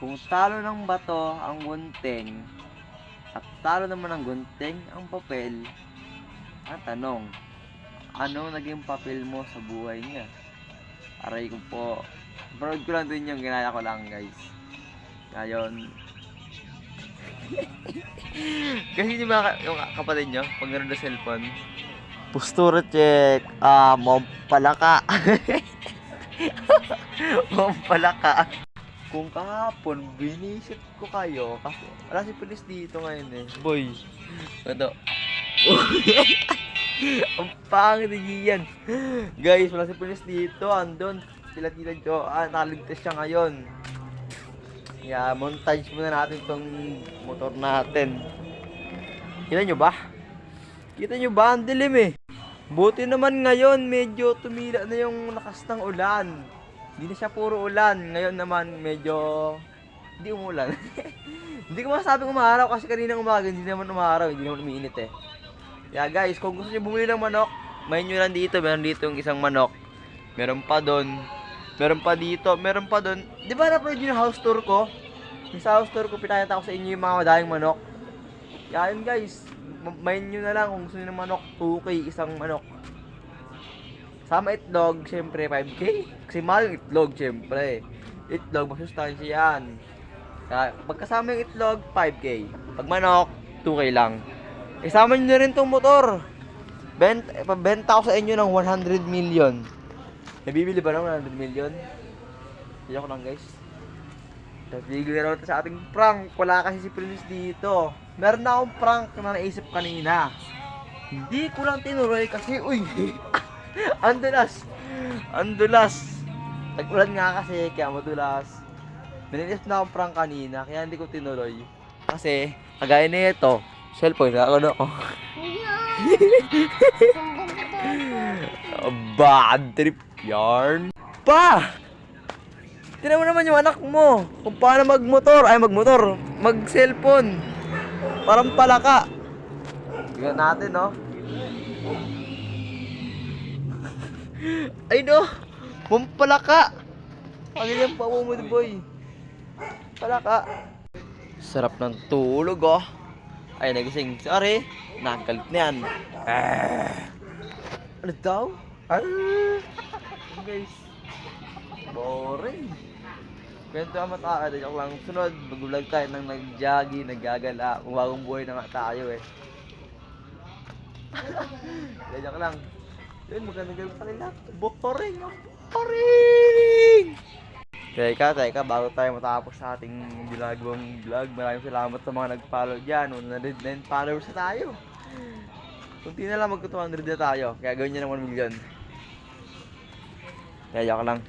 Kung talo ng bato ang gunting at talo naman ng gunting ang papel, ang tanong, ano naging papel mo sa buhay niya? Aray ko po. Proud ko lang din yung ginaya ko lang, guys. Ngayon, kasi di ba yung kapatid nyo, pag naroon na cellphone, postura check, mampalaka. Mampalaka. Kung kahapon, binisit ko kayo, kasi wala si police dito ngayon eh. Boy, ito. Ang pangit yan. Guys, wala si police dito, andun. Sila Tita Joanne, nakaligtas siya ngayon. Yeah, montage muna natin tong motor natin. Kita nyo ba? Kita nyo ba? Ang dilim eh. Buti naman ngayon, medyo tumila na yung lakas ng ulan. Hindi na siya puro ulan. Ngayon naman, medyo hindi umulan. Hindi ko masasabing umaraw kasi kaninang umaga, hindi naman umaraw, hindi naman umiinit eh. Yeah guys, kung gusto nyo bumili ng manok, may nyo lang dito. Meron dito yung isang manok. Meron pa doon. Meron pa dito. Meron pa doon. Di ba na-upload yung house tour ko? Yung sa house tour ko, pinakita ko sa inyo yung mga madaling manok. Yan guys, may nyo na lang kung gusto nyo ng manok. 2K isang manok. Sama itlog, syempre 5K. Kasi mahal yung itlog, syempre. Itlog, masustansya yan. Kaya, pagkasama yung itlog, 5K. Pag manok, 2K lang. Isama nyo na rin tong motor. Pabenta ko sa inyo ng 100 million. Nabibili ba ng 100 million? Hindi ko lang guys. Nabibili na naman sa ating prank. Wala kasi si Prince dito. Meron na akong prank na naisip kanina. Hindi ko lang tinuloy kasi, uy, andulas. Andulas. Tag-ulan nga kasi, kaya madulas. Nanisip na akong prank kanina, kaya hindi ko tinuloy. Kasi, kagaya na ito, cellphone na ako. Bad trip yarn. Pa! Tignan mo naman yung anak mo. Kung paano magmotor, mag-cellphone. Parang palaka. Tignan natin, no? Ay, no! Mampalaka! Ano yung pamumud, boy? Palaka. Sarap ng tulog, oh. Ay, nagising. Sorry. Nakagalit na yan. Ano daw? Guys. Boring. Ganito ang mataas. Joke lang. Sunod, mag-vlog tayo ng nag-jogging, naggagala. Kung bagong buhay na nga tayo eh. Joke lang. Yun, maganda-ganda pa nila. Boring. Boring! Teka, bago tayo matapos sa ating ginagawang vlog, maraming salamat sa mga nag-follow dyan. 109 followers na tayo. Kunti na lang, mag-200 na tayo. Kaya gawin nyo ng 1 million. Kaya joke lang.